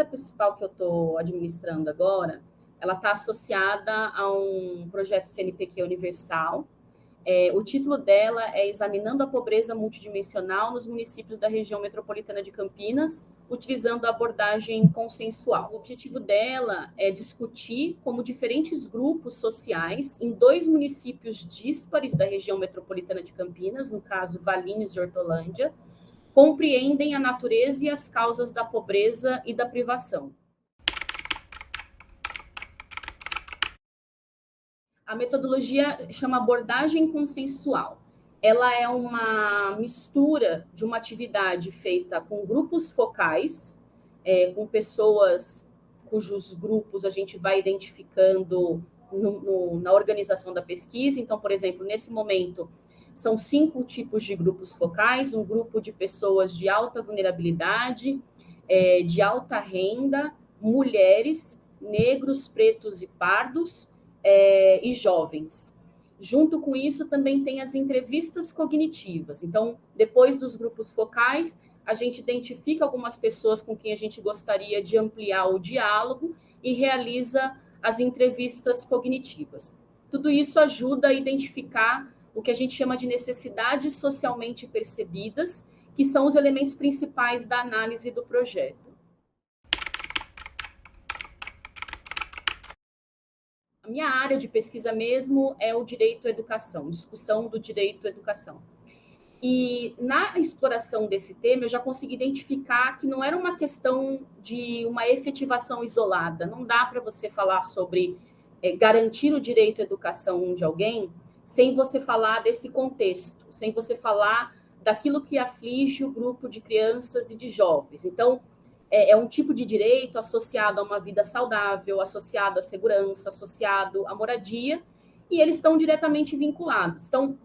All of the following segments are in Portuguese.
pesquisa principal que eu estou administrando agora, ela está associada a um projeto CNPq Universal. O título dela é Examinando a Pobreza Multidimensional nos Municípios da Região Metropolitana de Campinas, utilizando a abordagem consensual. O objetivo dela é discutir como diferentes grupos sociais em 2 municípios díspares da região metropolitana de Campinas, no caso Valinhos e Hortolândia, compreendem a natureza e as causas da pobreza e da privação. A metodologia chama abordagem consensual. Ela é uma mistura de uma atividade feita com grupos focais, com pessoas cujos grupos a gente vai identificando na organização da pesquisa. Então, por exemplo, nesse momento, são 5 tipos de grupos focais: um grupo de pessoas de alta vulnerabilidade, de alta renda, mulheres, negros, pretos e pardos, e jovens. Junto com isso, também tem as entrevistas cognitivas. Então, depois dos grupos focais, a gente identifica algumas pessoas com quem a gente gostaria de ampliar o diálogo e realiza as entrevistas cognitivas. Tudo isso ajuda a identificar o que a gente chama de necessidades socialmente percebidas, que são os elementos principais da análise do projeto. A minha área de pesquisa mesmo é o direito à educação, discussão do direito à educação. E na exploração desse tema, eu já consegui identificar que não era uma questão de uma efetivação isolada. Não dá para você falar sobre garantir o direito à educação de alguém sem você falar desse contexto, sem você falar daquilo que aflige o grupo de crianças e de jovens. Então, é um tipo de direito associado a uma vida saudável, associado à segurança, associado à moradia, e eles estão diretamente vinculados. Então,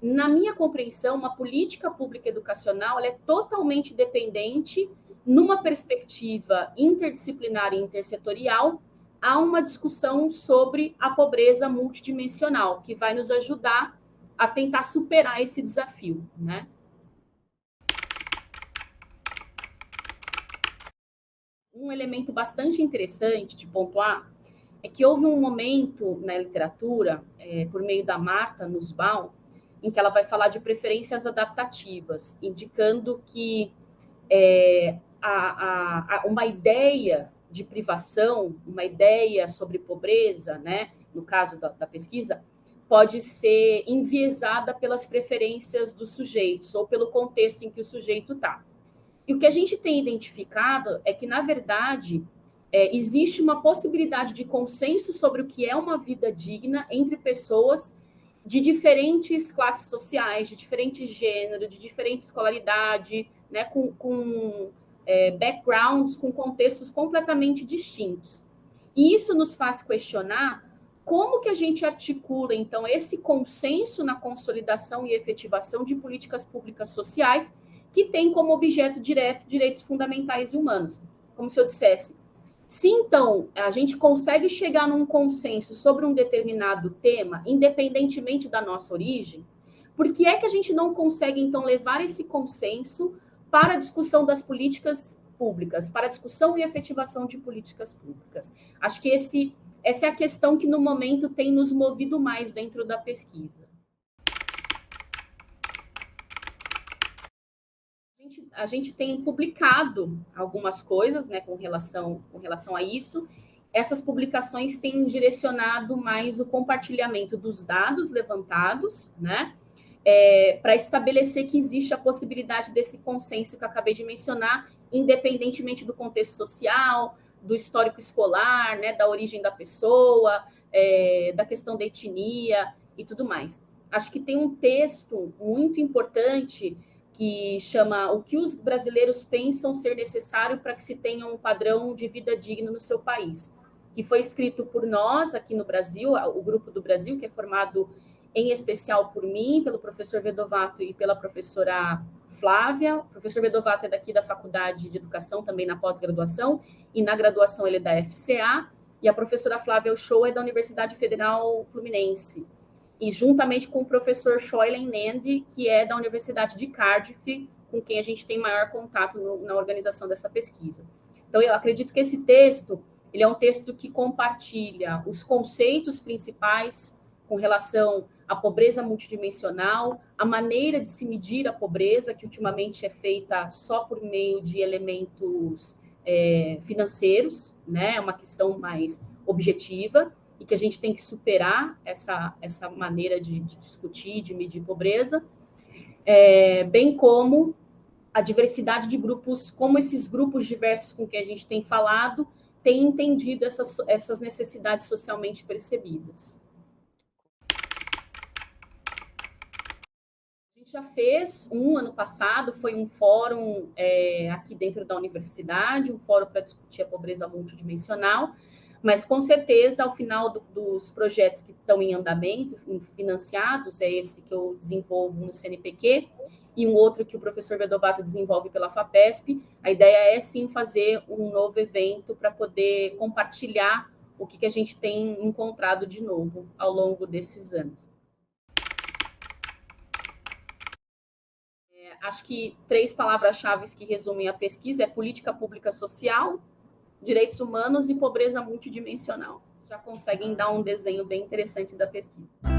na minha compreensão, uma política pública educacional ela é totalmente dependente, numa perspectiva interdisciplinar e intersetorial, a uma discussão sobre a pobreza multidimensional, que vai nos ajudar a tentar superar esse desafio, né? Um elemento bastante interessante de pontuar é que houve um momento na literatura, por meio da Marta Nussbaum, em que ela vai falar de preferências adaptativas, indicando que uma ideia de privação, uma ideia sobre pobreza, né, no caso da pesquisa, pode ser enviesada pelas preferências dos sujeitos ou pelo contexto em que o sujeito está. E o que a gente tem identificado é que, na verdade, existe uma possibilidade de consenso sobre o que é uma vida digna entre pessoas de diferentes classes sociais, de diferentes gêneros, de diferente escolaridade, né, com backgrounds, com contextos completamente distintos. E isso nos faz questionar como que a gente articula, então, esse consenso na consolidação e efetivação de políticas públicas sociais que tem como objeto direto direitos fundamentais e humanos. Como se eu dissesse, se então a gente consegue chegar num consenso sobre um determinado tema, independentemente da nossa origem, por que é que a gente não consegue então levar esse consenso para a discussão das políticas públicas, para a discussão e efetivação de políticas públicas? Acho que essa é a questão que no momento tem nos movido mais dentro da pesquisa. A gente tem publicado algumas coisas, né, com relação a isso. Essas publicações têm direcionado mais o compartilhamento dos dados levantados, né, para estabelecer que existe a possibilidade desse consenso que eu acabei de mencionar, independentemente do contexto social, do histórico escolar, né, da origem da pessoa, da questão da etnia e tudo mais. Acho que tem um texto muito importante que chama O que os brasileiros pensam ser necessário para que se tenha um padrão de vida digno no seu país, que foi escrito por nós aqui no Brasil, o Grupo do Brasil, que é formado em especial por mim, pelo professor Vedovato e pela professora Flávia. O professor Vedovato é daqui da Faculdade de Educação, também na pós-graduação, e na graduação ele é da FCA, e a professora Flávia Uchoa é da Universidade Federal Fluminense, e juntamente com o professor Shoilen Nende, que é da Universidade de Cardiff, com quem a gente tem maior contato na organização dessa pesquisa. Então, Então, eu acredito que esse texto, ele é um texto que compartilha os conceitos principais com relação à pobreza multidimensional, a maneira de se medir a pobreza, que ultimamente é feita só por meio de elementos financeiros, né? É uma questão mais objetiva, e que a gente tem que superar essa maneira de discutir, de medir pobreza, bem como a diversidade de grupos, como esses grupos diversos com que a gente tem falado, têm entendido essas necessidades socialmente percebidas. A gente já fez ano passado, foi um fórum aqui dentro da universidade, um fórum para discutir a pobreza multidimensional, mas com certeza, ao final dos projetos que estão em andamento, financiados, é esse que eu desenvolvo no CNPq, e um outro que o professor Vedovato desenvolve pela FAPESP, a ideia é sim fazer um novo evento para poder compartilhar o que a gente tem encontrado de novo ao longo desses anos. Acho que 3 palavras-chave que resumem a pesquisa é política pública social, direitos humanos e pobreza multidimensional. Já conseguem dar um desenho bem interessante da pesquisa.